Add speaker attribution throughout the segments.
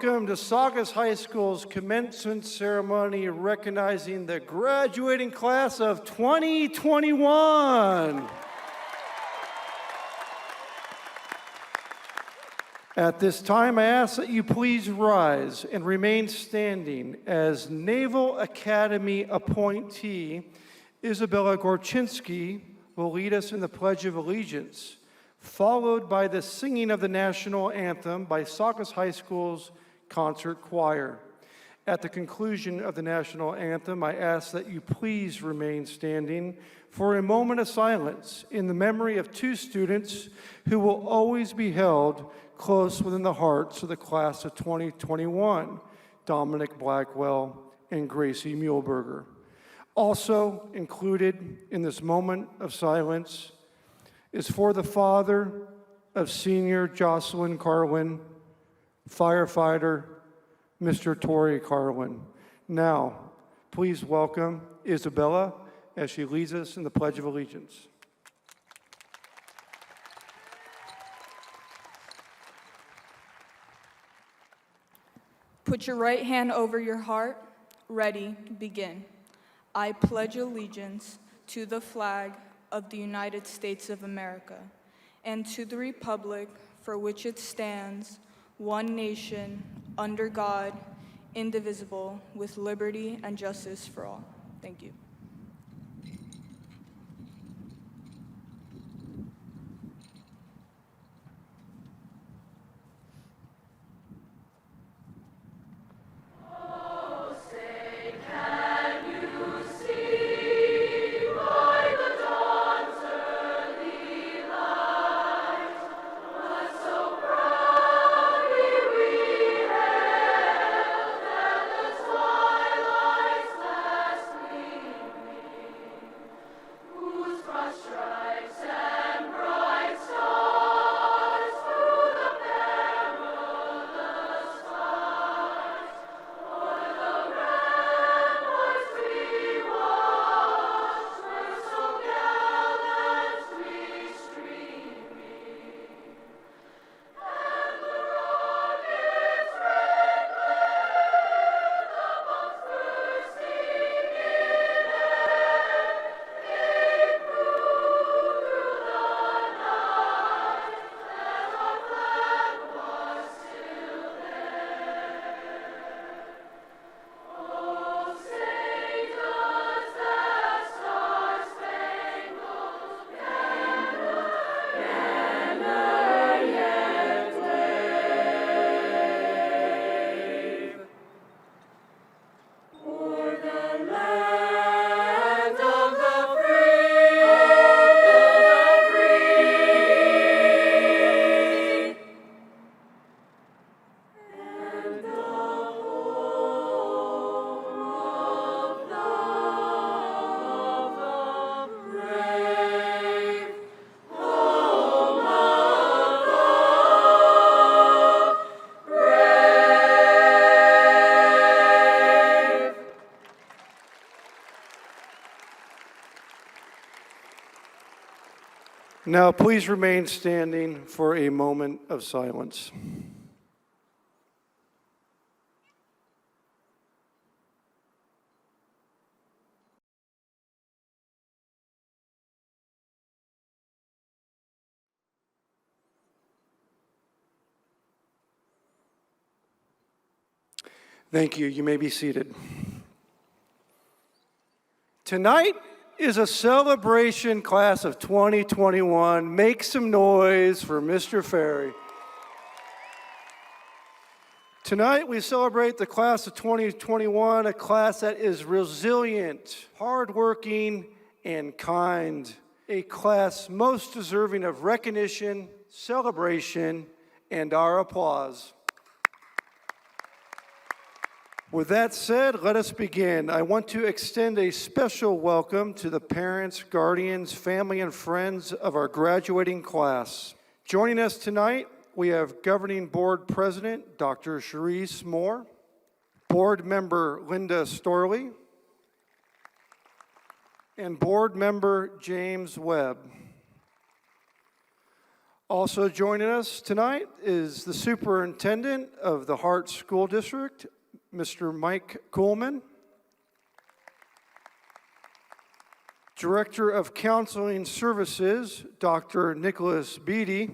Speaker 1: welcome to Saugus High School's commencement ceremony recognizing the graduating class of 2021. At this time, I ask that you please rise and remain standing as Naval Academy appointee Isabella Gorczynski will lead us in the Pledge of Allegiance, followed by the singing of the national anthem by Saugus High School's concert choir. At the conclusion of the national anthem, I ask that you please remain standing for a moment of silence in the memory of two students who will always be held close within the hearts of the class of 2021, Dominic Blackwell and Gracie Muehlberger. Also included in this moment of silence is for the father of senior Jocelyn Carlin, firefighter Mr. Torrey Carlin. Now, please welcome Isabella as she leads us in the Pledge of Allegiance.
Speaker 2: Put your right hand over your heart. Ready, begin. I pledge allegiance to the flag of the United States of America and to the republic for which it stands, one nation, under God, indivisible, with liberty and justice for all. Thank you.
Speaker 1: Now, please remain standing for a moment of silence. Thank you. You may be seated. Tonight is a celebration class of 2021. Make some noise for Mr. Ferry. Tonight we celebrate the class of 2021, a class that is resilient, hardworking, and kind. A class most deserving of recognition, celebration, and our applause. With that said, let us begin. I want to extend a special welcome to the parents, guardians, family, and friends of our graduating class. Joining us tonight, we have Governing Board President, Dr. Cherise Moore, Board Member Linda Storley, and Board Member James Webb. Also joining us tonight is the superintendent of the Hart School District, Mr. Mike Coleman. Director of Counseling Services, Dr. Nicholas Beatty,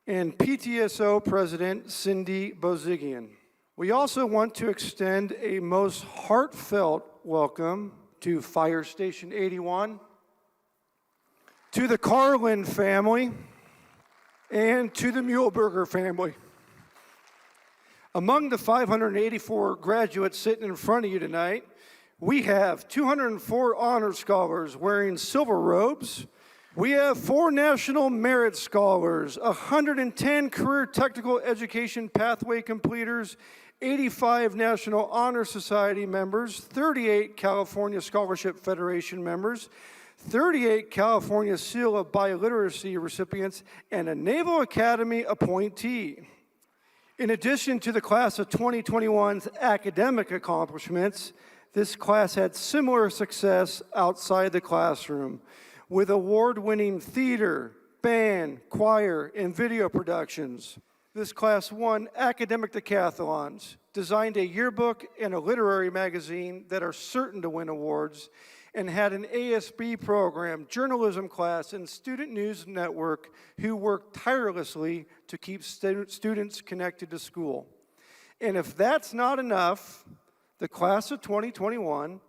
Speaker 1: and PTSO President Cindy Bozigian. We also want to extend a most heartfelt welcome to Fire Station 81, to the Carlin family, and to the Muehlberger family. Among the 584 graduates sitting in front of you tonight, we have 204 honor scholars wearing silver robes. We have 4 National Merit Scholars, 110 Career Technical Education Pathway completers, 85 National Honor Society members, 38 California Scholarship Federation members, 38 California Seal of Biliteracy recipients, and a Naval Academy appointee. In addition to the class of 2021's academic accomplishments, this class had similar success outside the classroom, with award-winning theater, band, choir, and video productions. This class won academic decathlons, designed a yearbook and a literary magazine that are certain to win awards, and had an ASB program, journalism class, and student news network who worked tirelessly to keep students connected to school. And if that's not enough, the class of 2021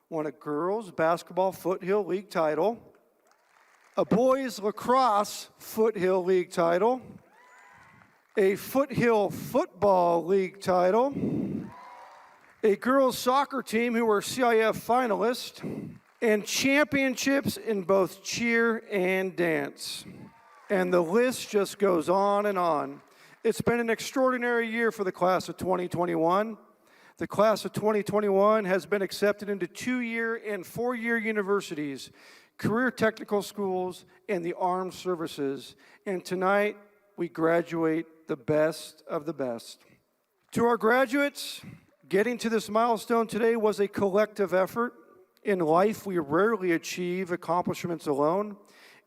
Speaker 1: won a girls' basketball foothill league title, a boys' lacrosse foothill league title, a foothill football league title, a girls' soccer team who were CIF finalists, and championships in both cheer and dance. And the list just goes on and on. It's been an extraordinary year for the class of 2021. The class of 2021 has been accepted into 2-year and 4-year universities, career technical schools, and the armed services. And tonight, we graduate the best of the best. To our graduates, getting to this milestone today was a collective effort. In life, we rarely achieve accomplishments alone,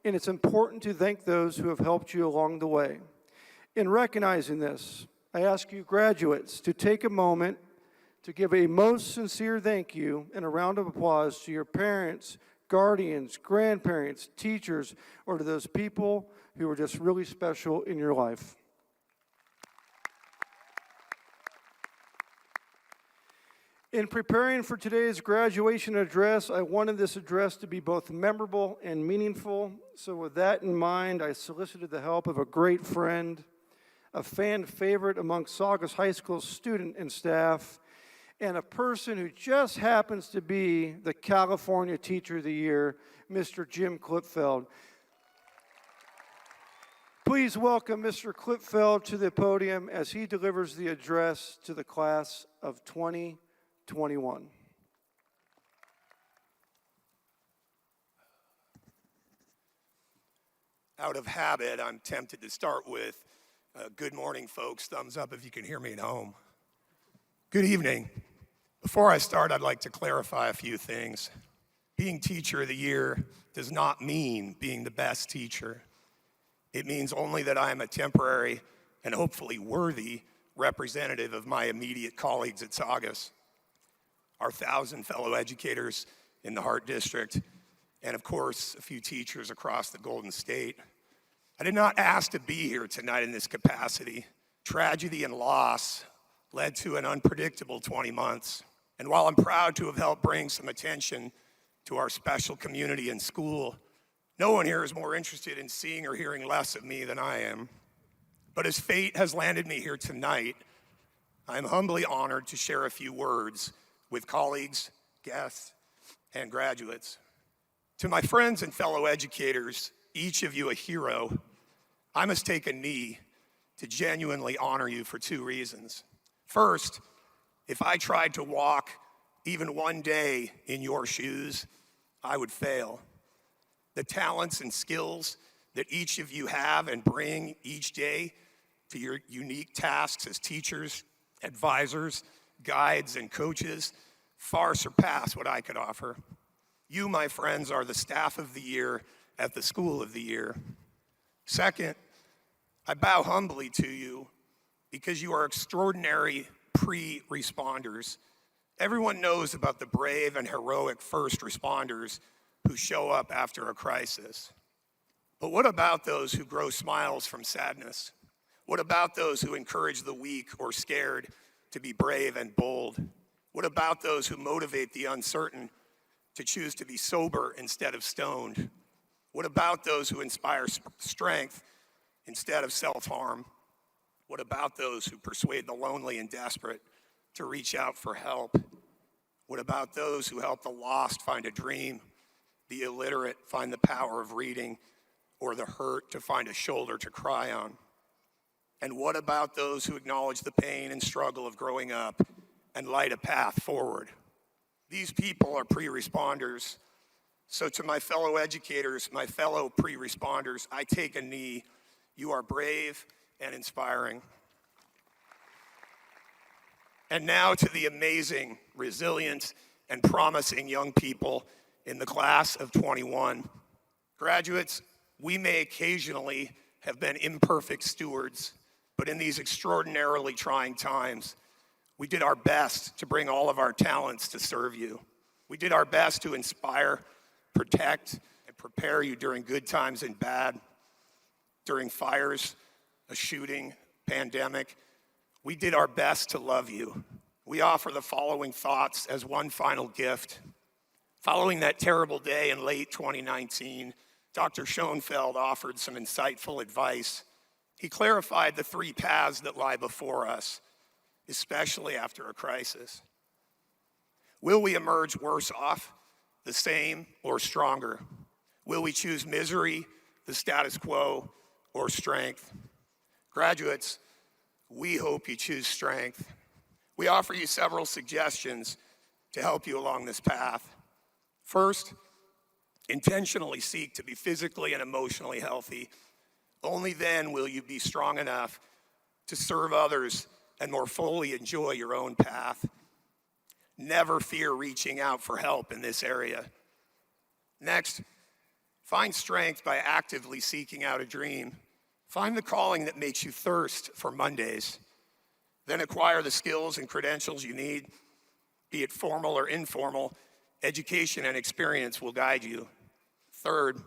Speaker 1: and it's important to thank those who have helped you along the way. In recognizing this, I ask you graduates to take a moment to give a most sincere thank you and a round of applause to your parents, guardians, grandparents, teachers, or to those people who were just really special in your life. In preparing for today's graduation address, I wanted this address to be both memorable and meaningful. So with that in mind, I solicited the help of a great friend, a fan favorite among Saugus High School student and staff, and a person who just happens to be the California Teacher of the Year, Mr. Jim Klipfeld. Please welcome Mr. Klipfeld to the podium as he delivers the address to the class of 2021.
Speaker 3: Out of habit, I'm tempted to start with, good morning, folks. Thumbs up if you can hear me at home. Good evening. Before I start, I'd like to clarify a few things. Being Teacher of the Year does not mean being the best teacher. It means only that I am a temporary and hopefully worthy representative of my immediate colleagues at Saugus, our 1,000 fellow educators in the Hart District, and of course, a few teachers across the Golden State. I did not ask to be here tonight in this capacity. Tragedy and loss led to an unpredictable 20 months. And while I'm proud to have helped bring some attention to our special community and school, no one here is more interested in seeing or hearing less of me than I am. But as fate has landed me here tonight, I am humbly honored to share a few words with colleagues, guests, and graduates. To my friends and fellow educators, each of you a hero, I must take a knee to genuinely honor you for 2 reasons. First, if I tried to walk even one day in your shoes, I would fail. The talents and skills that each of you have and bring each day to your unique tasks as teachers, advisors, guides, and coaches far surpass what I could offer. You, my friends, are the staff of the year at the School of the Year. Second, I bow humbly to you because you are extraordinary pre-responders. Everyone knows about the brave and heroic first responders who show up after a crisis. But what about those who grow smiles from sadness? What about those who encourage the weak or scared to be brave and bold? What about those who motivate the uncertain to choose to be sober instead of stoned? What about those who inspire strength instead of self-harm? What about those who persuade the lonely and desperate to reach out for help? What about those who help the lost find a dream, the illiterate find the power of reading, or the hurt to find a shoulder to cry on? And what about those who acknowledge the pain and struggle of growing up and light a path forward? These people are pre-responders. So to my fellow educators, my fellow pre-responders, I take a knee. You are brave and inspiring. And now to the amazing, resilient, and promising young people in the class of 21. Graduates, we may occasionally have been imperfect stewards, but in these extraordinarily trying times, we did our best to bring all of our talents to serve you. We did our best to inspire, protect, and prepare you during good times and bad, during fires, a shooting, pandemic. We did our best to love you. We offer the following thoughts as one final gift. Following that terrible day in late 2019, Dr. Schoenfeld offered some insightful advice. He clarified the three paths that lie before us, especially after a crisis. Will we emerge worse off, the same, or stronger? Will we choose misery, the status quo, or strength? Graduates, we hope you choose strength. We offer you several suggestions to help you along this path. First, intentionally seek to be physically and emotionally healthy. Only then will you be strong enough to serve others and more fully enjoy your own path. Never fear reaching out for help in this area. Next, find strength by actively seeking out a dream. Find the calling that makes you thirst for Mondays. Then acquire the skills and credentials you need, be it formal or informal. Education and experience will guide you. Third,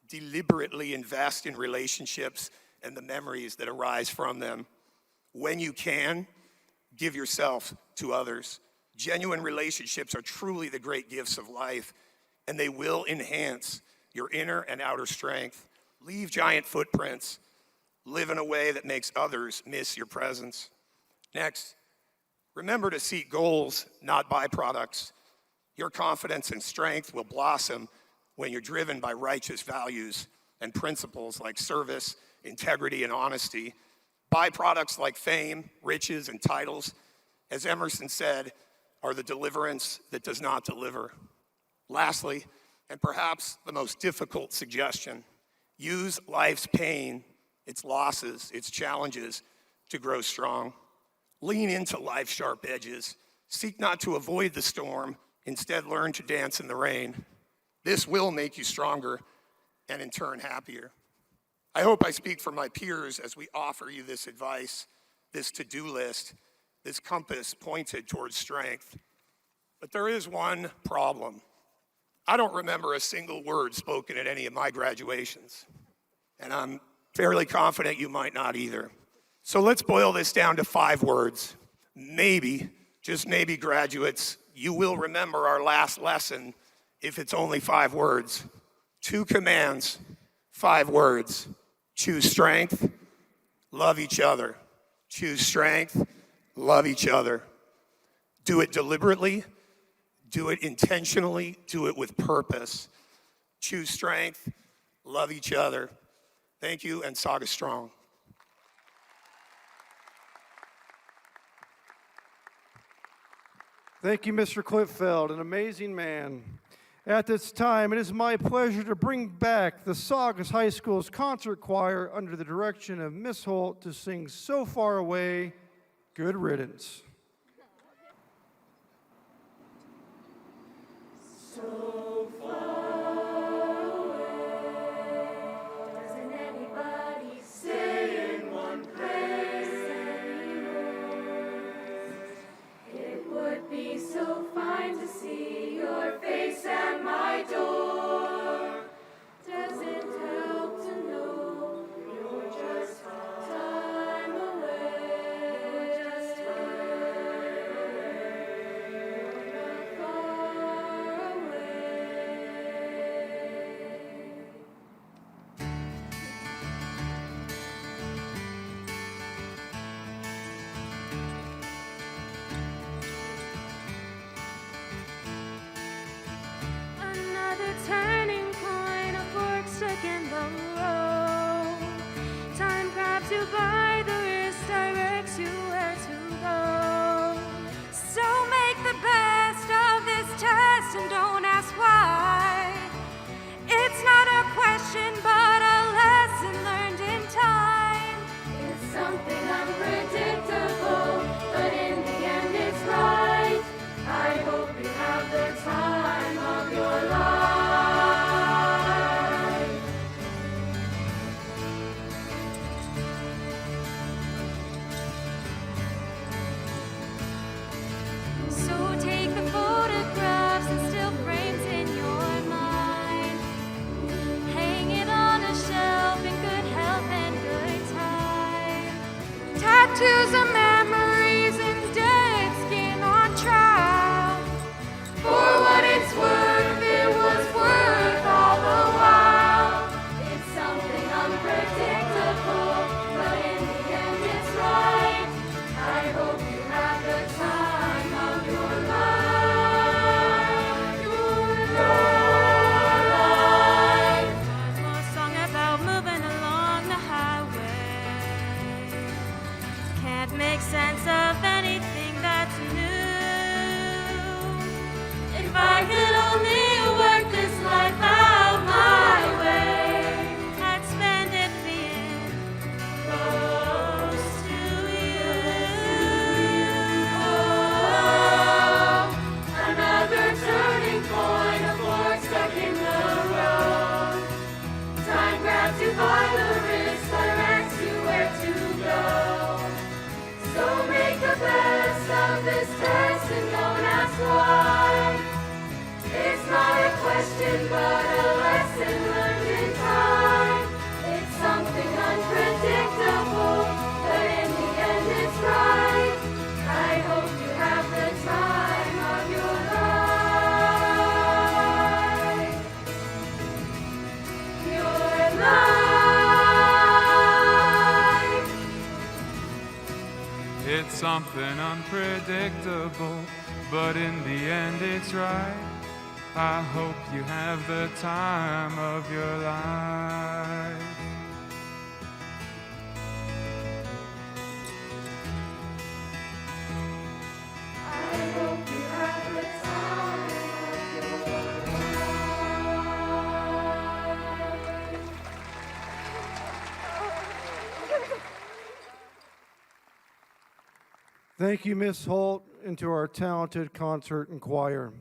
Speaker 3: deliberately invest in relationships and the memories that arise from them. When you can, give yourself to others. Genuine relationships are truly the great gifts of life, and they will enhance your inner and outer strength. Leave giant footprints. Live in a way that makes others miss your presence. Next, remember to seek goals, not byproducts. Your confidence and strength will blossom when you're driven by righteous values and principles like service, integrity, and honesty. Byproducts like fame, riches, and titles, as Emerson said, are the deliverance that does not deliver. Lastly, and perhaps the most difficult suggestion, use life's pain, its losses, its challenges to grow strong. Lean into life's sharp edges. Seek not to avoid the storm. Instead, learn to dance in the rain. This will make you stronger and in turn happier. I hope I speak for my peers as we offer you this advice, this to-do list, this compass pointed towards strength. But there is one problem. I don't remember a single word spoken at any of my graduations, and I'm fairly confident you might not either. So let's boil this down to 5 words. Maybe, just maybe, graduates, you will remember our last lesson if it's only 5 words. 2 commands, 5 words. Choose strength, love each other. Choose strength, love each other. Do it deliberately, do it intentionally, do it with purpose. Choose strength, love each other. Thank you, and Saugus strong.
Speaker 1: Thank you, Mr. Clipfeld, an amazing man. At this time, it is my pleasure to bring back the Saugus High School's concert choir under the direction of Miss Holt to sing So Far Away, Good Riddance.
Speaker 4: So far away, doesn't anybody say Tears of memories and dead skin on trial. For what it's worth, it was worth all the while. It's something unpredictable, but in the end it's right. I hope you have the time of your life. Your life. A song about moving along the highway. Can't make sense of anything that's new. If I could only work this life out my way, I'd spend it being close to you. Oh, another turning point, a fork stuck in the road. Time grabs you by the wrist, directs you where to go. So make the best of this test and don't ask why. It's not a question, but a lesson learned in time. It's something unpredictable, but in the end it's right. I hope you have the time of your life. Your life.
Speaker 5: It's something unpredictable, but in the end it's right. I hope you have the time of your life.
Speaker 4: I hope you have the time of your life.
Speaker 1: Thank you, Ms. Holt, and to our talented concert and choir.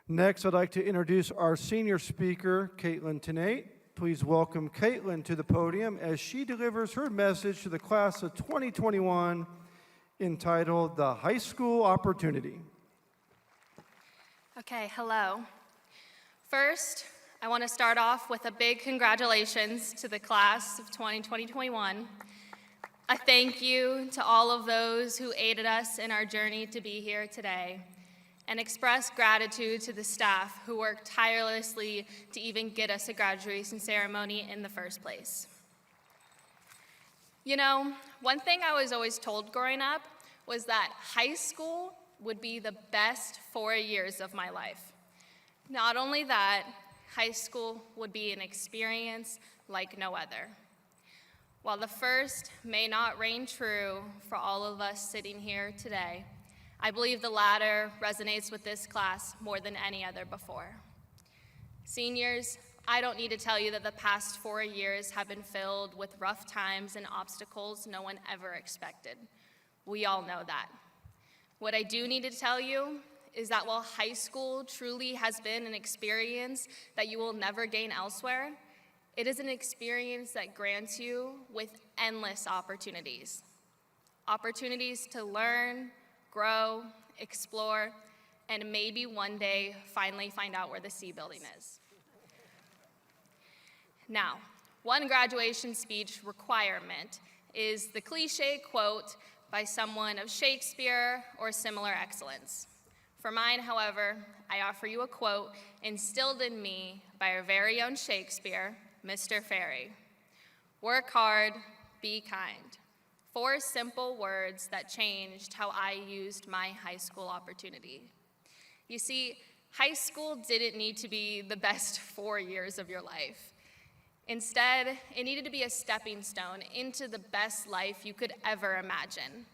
Speaker 1: Next, I'd like to introduce our senior speaker, Caitlin Tenate. Please welcome Caitlin to the podium as she delivers her message to the class of 2021 entitled The High School Opportunity.
Speaker 6: Okay, hello. First, I want to start off with a big congratulations to the class of 2021. A thank you to all of those who aided us in our journey to be here today, and express gratitude to the staff who worked tirelessly to even get us a graduation ceremony in the first place. You know, one thing I was always told growing up was that high school would be the best 4 years of my life. Not only that, high school would be an experience like no other. While the first may not reign true for all of us sitting here today, I believe the latter resonates with this class more than any other before. Seniors, I don't need to tell you that the past 4 years have been filled with rough times and obstacles no one ever expected. We all know that. What I do need to tell you is that while high school truly has been an experience that you will never gain elsewhere, it is an experience that grants you with endless opportunities. Opportunities to learn, grow, explore, and maybe one day finally find out where the C building is. Now, one graduation speech requirement is the cliche quote by someone of Shakespeare or similar excellence. For mine, however, I offer you a quote instilled in me by our very own Shakespeare, Mr. Ferry. Work hard, be kind. 4 simple words that changed how I used my high school opportunity. You see, high school didn't need to be the best 4 years of your life. Instead, it needed to be a stepping stone into the best life you could ever imagine.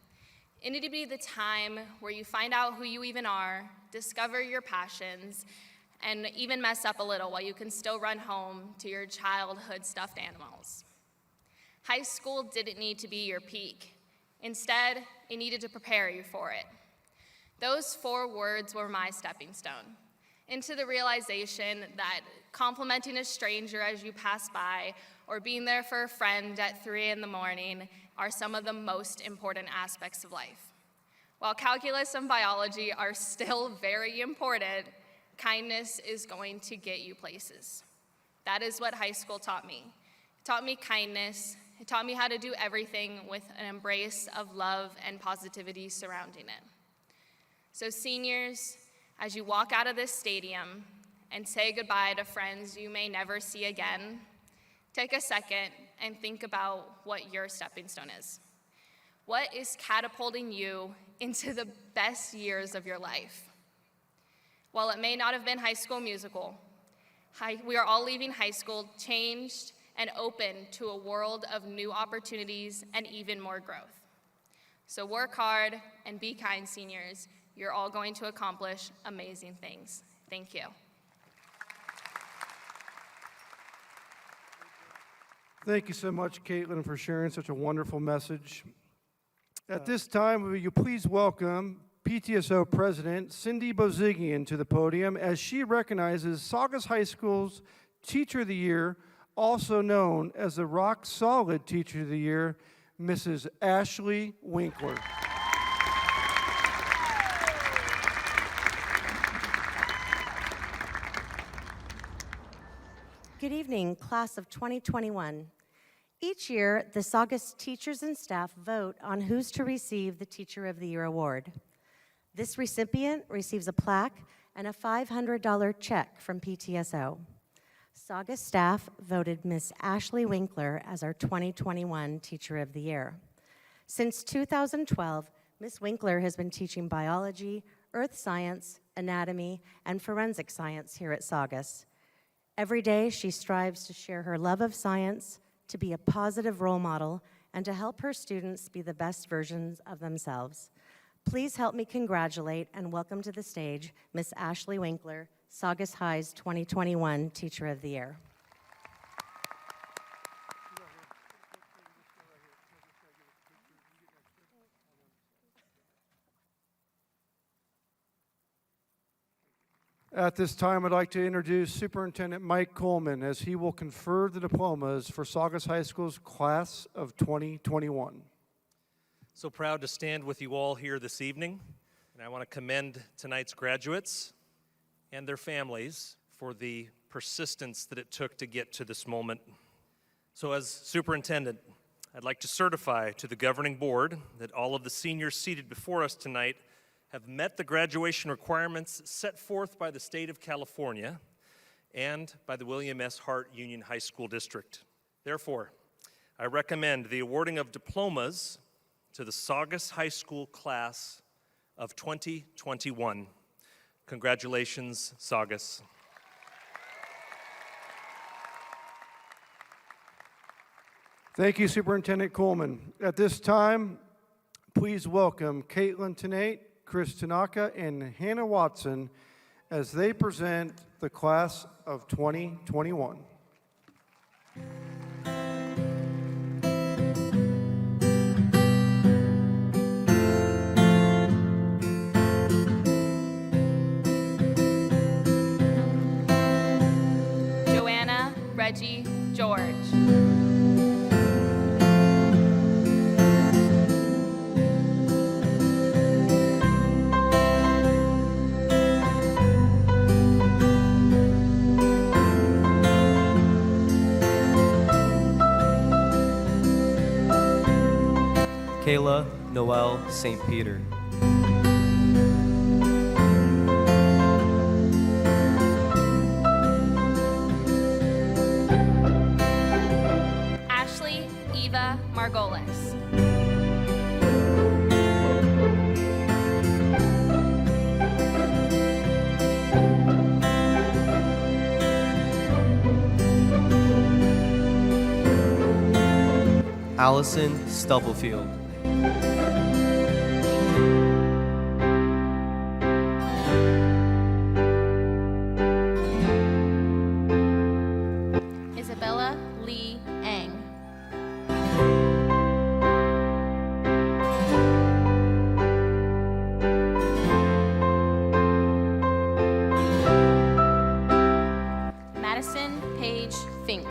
Speaker 6: It needed to be the time where you find out who you even are, discover your passions, and even mess up a little while you can still run home to your childhood stuffed animals. High school didn't need to be your peak. Instead, it needed to prepare you for it. Those 4 words were my stepping stone into the realization that complimenting a stranger as you pass by or being there for a friend at 3 in the morning are some of the most important aspects of life. While calculus and biology are still very important, kindness is going to get you places. That is what high school taught me. It taught me kindness, It taught me how to do everything with an embrace of love and positivity surrounding it. So seniors, as you walk out of this stadium and say goodbye to friends you may never see again, take a second and think about what your stepping stone is. What is catapulting you into the best years of your life? While it may not have been High School Musical, we are all leaving high school changed and open to a world of new opportunities and even more growth. So work hard and be kind, seniors. You're all going to accomplish amazing things. Thank you.
Speaker 1: Thank you so much, Caitlin, for sharing such a wonderful message. At this time, will you please welcome PTSO President Cindy Bozigian to the podium as she recognizes Saugus High School's Teacher of the Year, also known as the Rock Solid Teacher of the Year, Mrs. Ashley Winkler.
Speaker 7: Good evening, class of 2021. Each year, the Saugus teachers and staff vote on who's to receive the Teacher of the Year award. This recipient receives a plaque and a $500 check from PTSO. Saugus staff voted Miss Ashley Winkler as our 2021 Teacher of the Year. Since 2012, Miss Winkler has been teaching biology, earth science, anatomy, and forensic science here at Saugus. Every day, she strives to share her love of science, to be a positive role model, and to help her students be the best versions of themselves. Please help me congratulate and welcome to the stage Miss Ashley Winkler, Saugus High's 2021 Teacher of the Year.
Speaker 1: At this time, I'd like to introduce Superintendent Mike Coleman as he will confer the diplomas for Saugus High School's class of 2021.
Speaker 8: So proud to stand with you all here this evening, and I want to commend tonight's graduates and their families for the persistence that it took to get to this moment. So as superintendent, I'd like to certify to the governing board that all of the seniors seated before us tonight have met the graduation requirements set forth by the state of California and by the William S. Hart Union High School District. Therefore, I recommend the awarding of diplomas to the Saugus High School class of 2021. Congratulations, Saugus.
Speaker 1: Thank you, Superintendent Coleman. At this time, please welcome Caitlin Tenate, Chris Tanaka, and Hannah Watson as they present the class of 2021.
Speaker 6: Joanna Reggie George.
Speaker 9: Kayla Noel St. Peter.
Speaker 6: Ashley Eva Margolis.
Speaker 9: Allison Stubblefield.
Speaker 6: Isabella Lee Eng. Madison Paige Fink.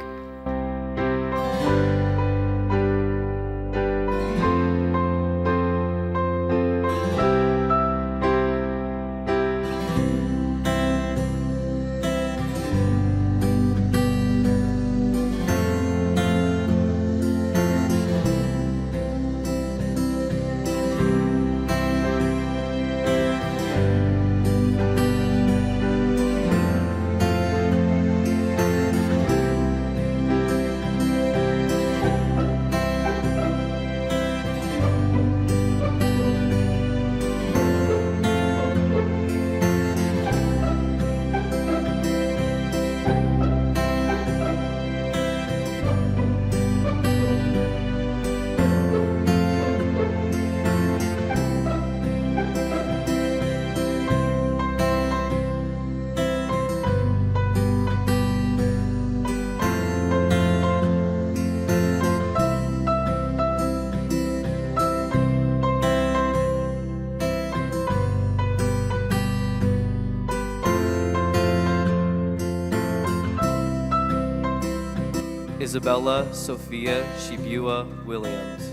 Speaker 9: Isabella Sophia Shibua Williams.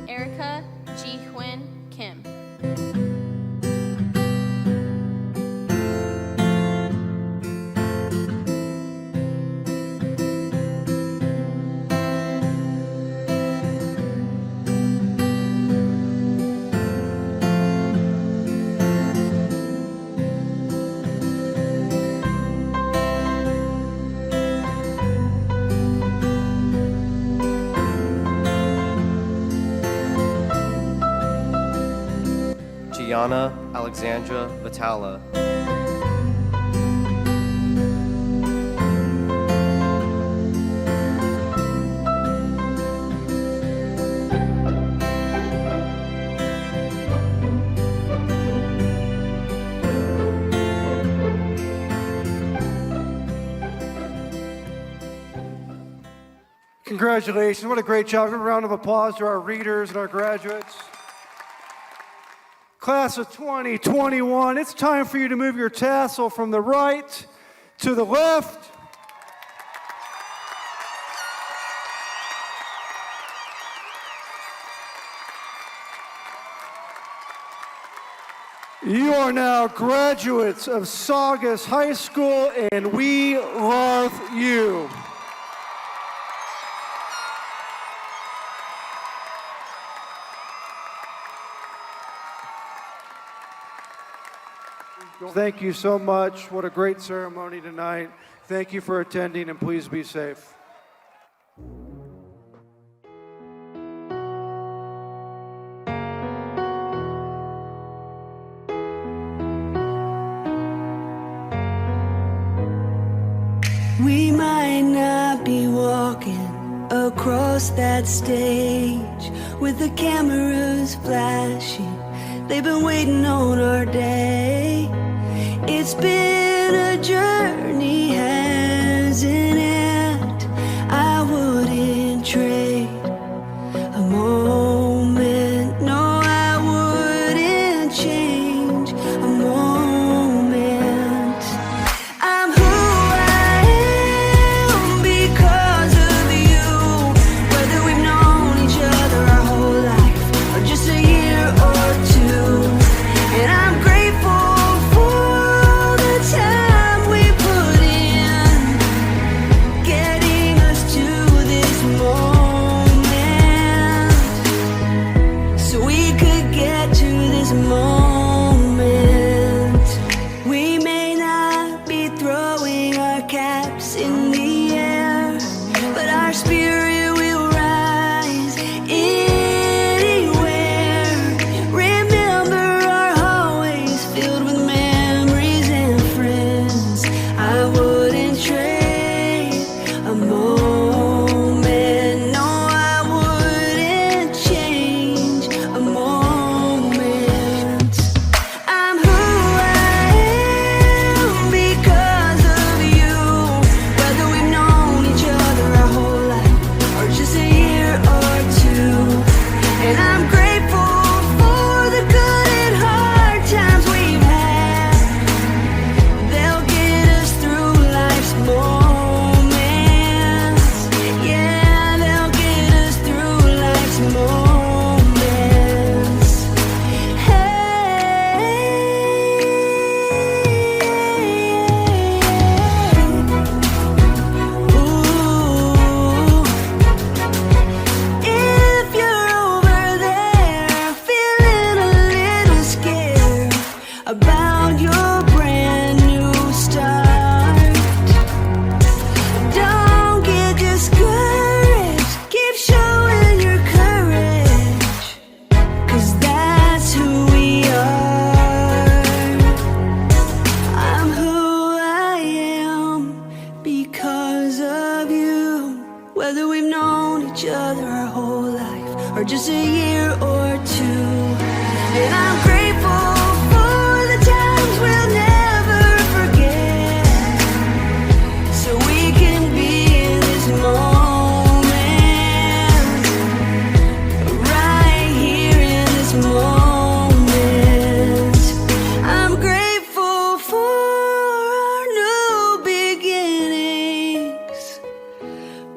Speaker 6: Erica Ji-Hwin Kim.
Speaker 9: Gianna Alexandra Vitala.
Speaker 1: Congratulations. What a great job. Give a round of applause to our readers and our graduates. Class of 2021, it's time for you to move your tassel from the right to the left. You are now graduates of Saugus High School, and we love you. Thank you so much. What a great ceremony tonight. Thank you for attending, and please be safe.
Speaker 10: We might not be walking across that stage with the cameras flashing. They've been waiting on our day. It's been a journey, hasn't it? I wouldn't trade a moment. No, I wouldn't change a moment. I'm who I am because of you. Whether we've known each other our whole life or just a year or two. And I'm grateful for the time we put in.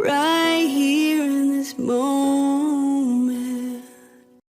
Speaker 10: right here in this moment.